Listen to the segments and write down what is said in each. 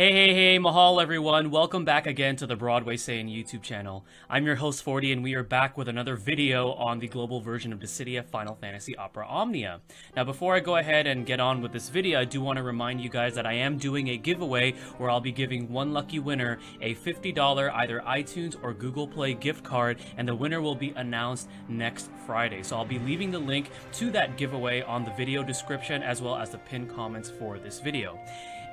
Hey, mahal everyone. Welcome back again to the Broadway Saiyan YouTube channel. I'm your host 40 and we are back with another video on the global version of Dissidia Final Fantasy Opera Omnia. Now before I go ahead and get on with this video, I do want to remind you guys that I am doing a giveaway where I'll be giving one lucky winner a $50 either iTunes or Google Play gift card, and the winner will be announced next Friday. So I'll be leaving the link to that giveaway on the video description as well as the pinned comments for this video.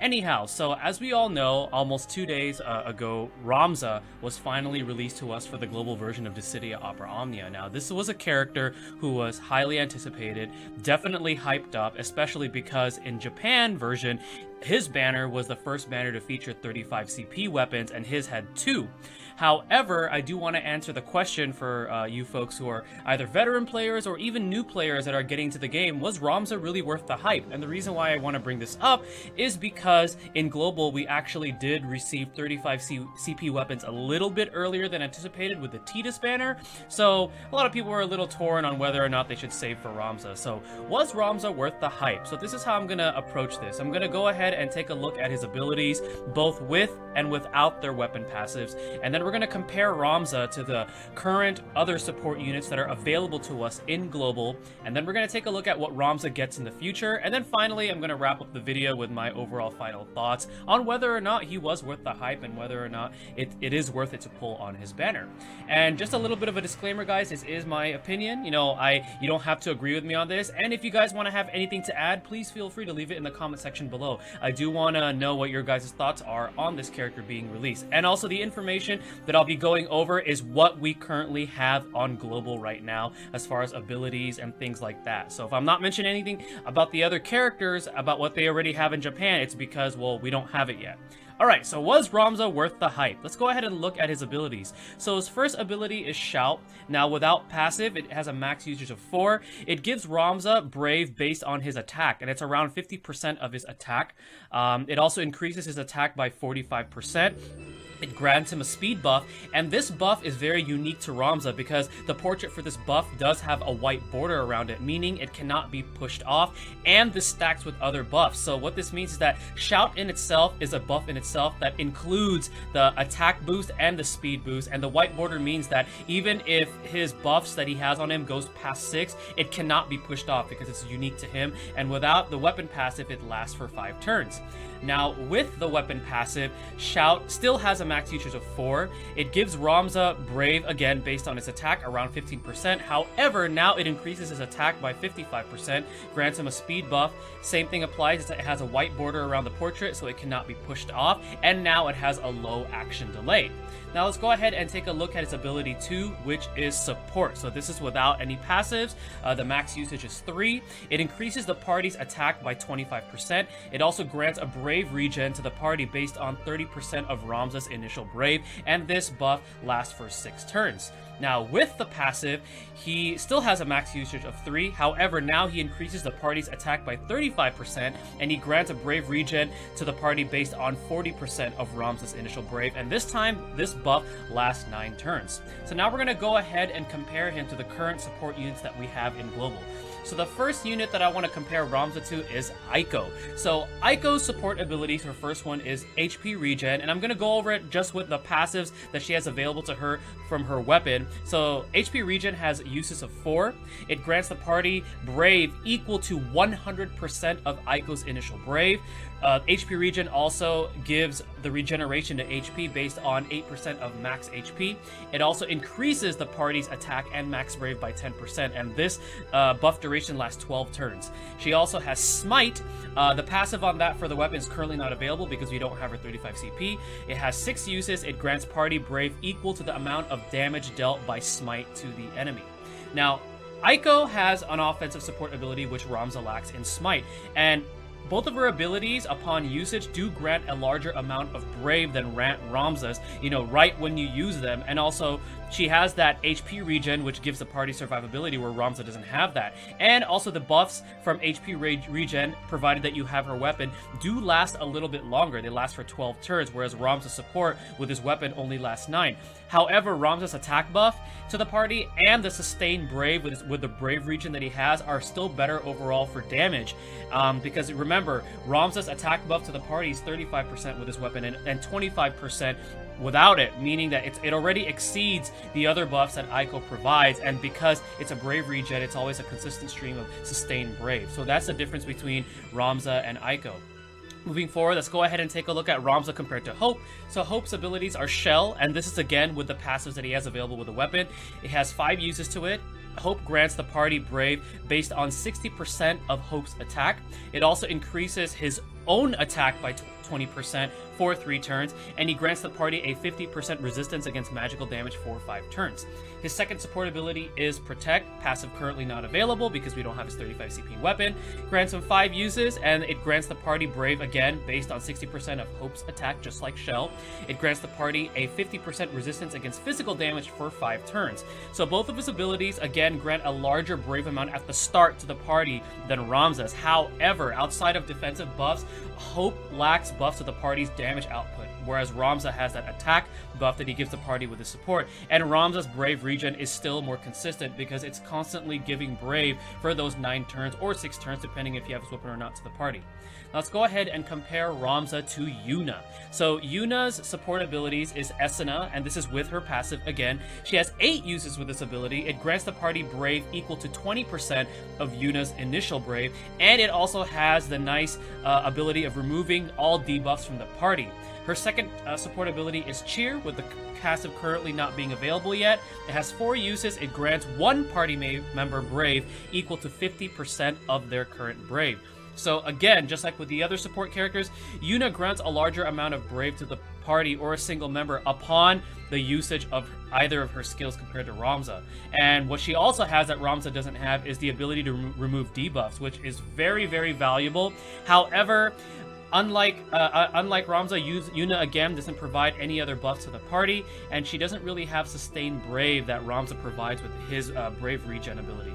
Anyhow, so as we all know, almost 2 days ago, RAMZA was finally released to us for the global version of Dissidia Opera Omnia. Now, this was a character who was highly anticipated, definitely hyped up, especially because in Japan version, his banner was the first banner to feature 35 CP weapons, and his had 2. However, I do want to answer the question for you folks who are either veteran players or even new players that are getting to the game. Was RAMZA really worth the hype? And the reason why I want to bring this up is because in Global, we actually did receive 35 CP weapons a little bit earlier than anticipated with the Tidus banner. So a lot of people were a little torn on whether or not they should save for RAMZA. So was RAMZA worth the hype? So this is how I'm going to approach this. I'm going to go ahead and take a look at his abilities, both with and without their weapon passives, and then we're going to compare RAMZA to the current other support units that are available to us in Global, and then we're going to take a look at what RAMZA gets in the future, and then finally I'm going to wrap up the video with my overall final thoughts on whether or not he was worth the hype and whether or not it is worth it to pull on his banner. And just a little bit of a disclaimer, guys, this is my opinion. You know, you don't have to agree with me on this, and if you guys want to have anything to add, please feel free to leave it in the comment section below. I do want to know what your guys' thoughts are on this character being released. And also the information that I'll be going over is what we currently have on Global right now as far as abilities and things like that. So if I'm not mentioning anything about the other characters, about what they already have in Japan, it's because, well, we don't have it yet. Alright, so was RAMZA worth the hype? Let's go ahead and look at his abilities. So his first ability is Shout. Now without passive, it has a max usage of 4. It gives RAMZA Brave based on his attack, and it's around 50% of his attack. It also increases his attack by 45%. It grants him a speed buff, and this buff is very unique to RAMZA because the portrait for this buff does have a white border around it, meaning it cannot be pushed off, and this stacks with other buffs. So what this means is that Shout in itself is a buff in itself that includes the attack boost and the speed boost, and the white border means that even if his buffs that he has on him goes past 6, it cannot be pushed off because it's unique to him, and without the weapon passive, it lasts for 5 turns. Now, with the weapon passive, Shout still has a max usage of 4. It gives RAMZA Brave, again, based on its attack, around 15%. However, now it increases his attack by 55%, grants him a speed buff. Same thing applies, it has a white border around the portrait, so it cannot be pushed off, and now it has a low action delay. Now let's go ahead and take a look at its ability 2, which is Support. So this is without any passives. The max usage is 3. It increases the party's attack by 25%. It also grants a Brave regen to the party based on 30% of RAMZA's initial Brave, and this buff lasts for 6 turns. Now, with the passive, he still has a max usage of 3. However, now he increases the party's attack by 35%, and he grants a Brave regen to the party based on 40% of RAMZA's initial Brave, and this time, this buff lasts 9 turns. So now we're going to go ahead and compare him to the current support units that we have in Global. So the first unit that I want to compare RAMZA to is Eiko. So Eiko's support abilities, her first one is HP regen, and I'm going to go over it just with the passives that she has available to her from her weapon. So HP regen has uses of 4. It grants the party Brave equal to 100% of Eiko's initial Brave. HP regen also gives the regeneration to HP based on 8% of max HP. It also increases the party's attack and max Brave by 10%, and this buff duration lasts 12 turns. She also has Smite. The passive on that for the weapon is currently not available because we don't have her 35 CP. It has 6 uses. It grants party Brave equal to the amount of damage dealt by Smite to the enemy. Now, Eiko has an offensive support ability which RAMZA lacks in Smite, and both of her abilities, upon usage, do grant a larger amount of Brave than RAMZA's, you know, right when you use them. And also, she has that HP regen, which gives the party survivability, where RAMZA doesn't have that. And also the buffs from HP regen, provided that you have her weapon, do last a little bit longer. They last for 12 turns, whereas RAMZA's support with his weapon only lasts 9. However, RAMZA's attack buff to the party and the sustained Brave with the Brave regen that he has are still better overall for damage. Because remember, remember, RAMZA's attack buff to the party is 35% with this weapon and 25% without it, meaning that it already exceeds the other buffs that Eiko provides, and because it's a Brave regen, it's always a consistent stream of sustained Brave. So that's the difference between RAMZA and Eiko. Moving forward, let's go ahead and take a look at RAMZA compared to Hope. So Hope's abilities are Shell, and this is again with the passives that he has available with the weapon. It has 5 uses to it. Hope grants the party Brave based on 60% of Hope's attack. It also increases his own attack by 20% for 3 turns, and he grants the party a 50% resistance against magical damage for 5 turns. His second support ability is Protect, passive currently not available because we don't have his 35 CP weapon. Grants him 5 uses, and it grants the party Brave again based on 60% of Hope's attack, just like Shell. It grants the party a 50% resistance against physical damage for 5 turns. So both of his abilities again grant a larger Brave amount at the start to the party than RAMZA's. However, outside of defensive buffs, Hope lacks buffs to the party's damage output, whereas RAMZA has that attack buff that he gives the party with his support. And RAMZA's Brave regen is still more consistent because it's constantly giving Brave for those 9 turns or 6 turns, depending if you have his weapon or not, to the party. Now let's go ahead and compare RAMZA to Yuna. So Yuna's support abilities is Esuna, and this is with her passive again. She has 8 uses with this ability. It grants the party Brave equal to 20% of Yuna's initial Brave, and it also has the nice ability of removing all debuffs from the party. Her second support ability is Cheer, with the passive currently not being available yet. It has 4 uses. It grants one party member Brave equal to 50% of their current Brave. So again, just like with the other support characters, Yuna grants a larger amount of Brave to the party or a single member upon the usage of either of her skills compared to RAMZA. And what she also has that RAMZA doesn't have is the ability to remove debuffs, which is very, very valuable. However, unlike RAMZA, Yuna again doesn't provide any other buffs to the party, and she doesn't really have sustained Brave that RAMZA provides with his Brave regen ability.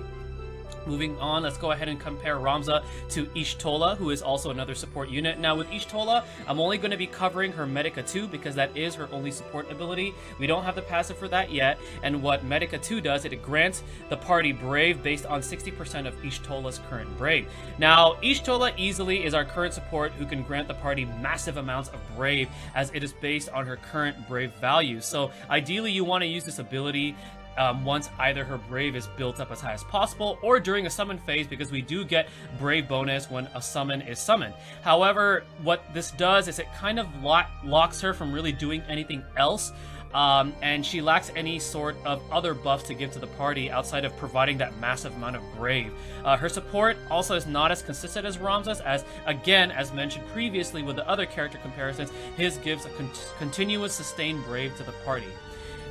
Moving on, let's go ahead and compare RAMZA to Tola, who is also another support unit. Now with Tola, I'm only going to be covering her Medica 2 because that is her only support ability. We don't have the passive for that yet, and what Medica 2 does, it grants the party Brave based on 60% of Tola's current Brave. Now, Tola easily is our current support who can grant the party massive amounts of Brave, as it is based on her current Brave value. So ideally, you want to use this ability once either her Brave is built up as high as possible or during a summon phase, because we do get Brave bonus when a summon is summoned. However, what this does is it kind of locks her from really doing anything else, and she lacks any sort of other buffs to give to the party outside of providing that massive amount of Brave. Her support also is not as consistent as RAMZA's, as again, as mentioned previously with the other character comparisons, his gives a continuous sustained Brave to the party.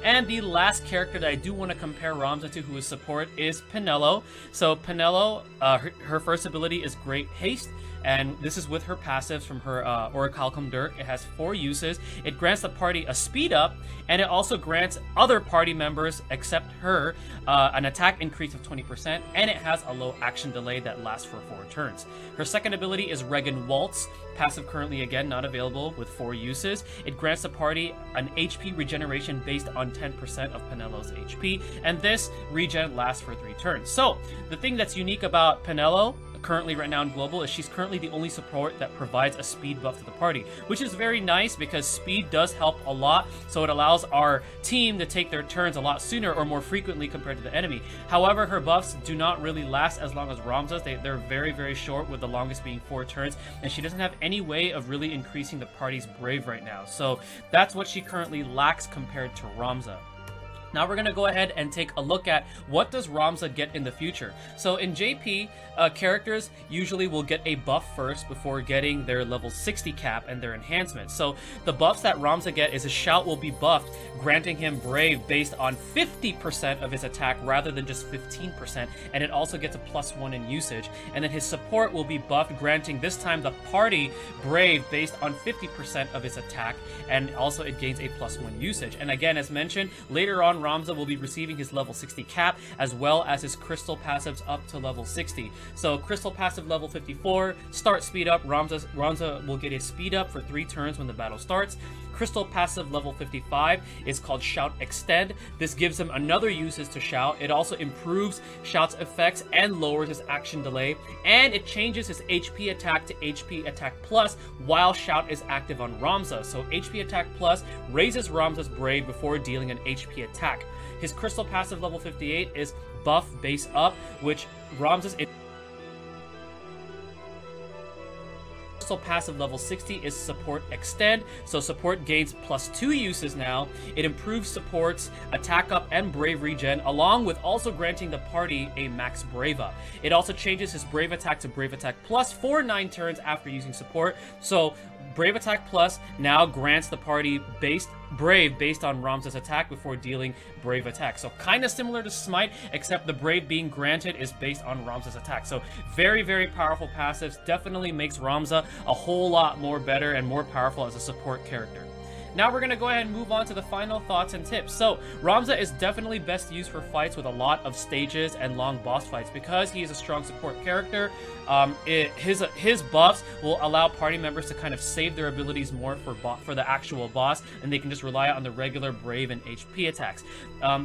And the last character that I do want to compare RAMZA to who is support is Penelo. So Penelo, her first ability is Great Haste, and this is with her passives from her Orichalcum Dirk. It has 4 uses. It grants the party a speed up, and it also grants other party members except her an attack increase of 20%, and it has a low action delay that lasts for 4 turns. Her second ability is Regan Waltz, passive currently again not available, with 4 uses. It grants the party an HP regeneration based on 10% of Penelo's HP, and this regen lasts for 3 turns. So the thing that's unique about Penelo currently right now in Global is she's currently the only support that provides a speed buff to the party, which is very nice because speed does help a lot, so it allows our team to take their turns a lot sooner or more frequently compared to the enemy. However, her buffs do not really last as long as RAMZA's. They're very, very short, with the longest being 4 turns, and she doesn't have any way of really increasing the party's Brave right now, so that's what she currently lacks compared to RAMZA. Now we're going to go ahead and take a look at what does RAMZA get in the future. So in JP, characters usually will get a buff first before getting their level 60 cap and their enhancements. So the buffs that RAMZA get is his shout will be buffed, granting him Brave based on 50% of his attack rather than just 15%, and it also gets a +1 in usage. And then his support will be buffed, granting this time the party Brave based on 50% of his attack, and also it gains a +1 usage. And again, as mentioned, later on RAMZA will be receiving his level 60 cap, as well as his crystal passives up to level 60. So crystal passive level 54, start speed up, RAMZA will get a speed up for 3 turns when the battle starts. crystal passive level 55 is called Shout Extend. This gives him another uses to Shout. It also improves Shout's effects and lowers his action delay, and it changes his HP attack to HP attack plus while Shout is active on Ramza. So HP attack plus raises Ramza's Brave before dealing an HP attack. His crystal passive level 58 is buff base up, which Ramza's crystal passive level 60 is Support Extend, so Support gains +2 uses now. It improves Support's attack up and Brave regen, along with also granting the party a max Brave up. It also changes his Brave attack to Brave attack plus for 9 turns after using Support, so Brave attack plus now grants the party Brave based on Ramza's attack before dealing Brave attack. So kind of similar to Smite, except the Brave being granted is based on Ramza's attack. So very, very powerful passives. Definitely makes Ramza a whole lot more better and more powerful as a support character. Now we're going to go ahead and move on to the final thoughts and tips. So, Ramza is definitely best used for fights with a lot of stages and long boss fights because he is a strong support character. His buffs will allow party members to kind of save their abilities more for the actual boss, and they can just rely on the regular Brave and HP attacks.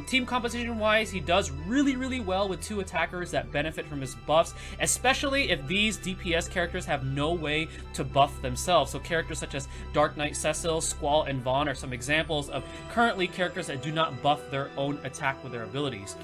Team composition-wise, he does really, really well with 2 attackers that benefit from his buffs, especially if these DPS characters have no way to buff themselves. So characters such as Dark Knight Cecil, Squall, and Vaughn are some examples of currently characters that do not buff their own attack with their abilities.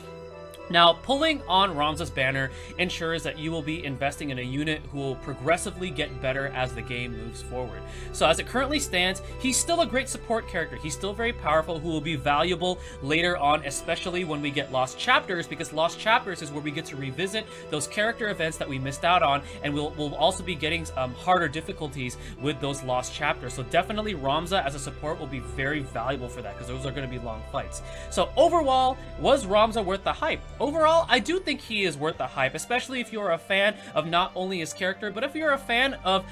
Now, pulling on Ramza's banner ensures that you will be investing in a unit who will progressively get better as the game moves forward. So as it currently stands, he's still a great support character. He's still very powerful, who will be valuable later on, especially when we get Lost Chapters, because Lost Chapters is where we get to revisit those character events that we missed out on, and we'll also be getting harder difficulties with those Lost Chapters. So definitely Ramza as a support will be very valuable for that, because those are going to be long fights. So overall, was Ramza worth the hype? Overall, I do think he is worth the hype, especially if you're a fan of not only his character, but if you're a fan of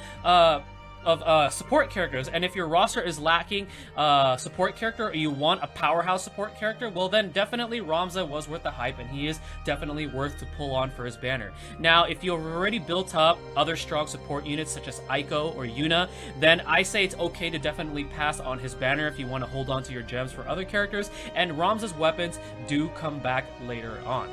support characters, and if your roster is lacking support character, or you want a powerhouse support character, well then definitely Ramza was worth the hype, and he is definitely worth to pull on for his banner. Now, if you've already built up other strong support units such as Eiko or Yuna, then I say it's okay to definitely pass on his banner if you want to hold on to your gems for other characters, and Ramza's weapons do come back later on.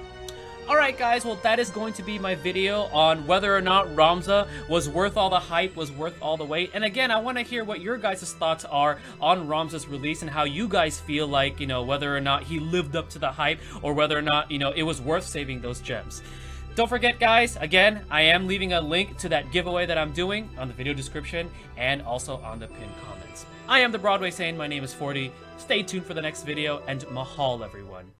Alright guys, well that is going to be my video on whether or not Ramza was worth all the hype, was worth all the wait. And again, I want to hear what your guys' thoughts are on Ramza's release and how you guys feel like, whether or not he lived up to the hype, or whether or not, it was worth saving those gems. Don't forget guys, again, I am leaving a link to that giveaway that I'm doing on the video description and also on the pinned comments. I am the Broadway Sane, my name is 40. Stay tuned for the next video, and mahal everyone.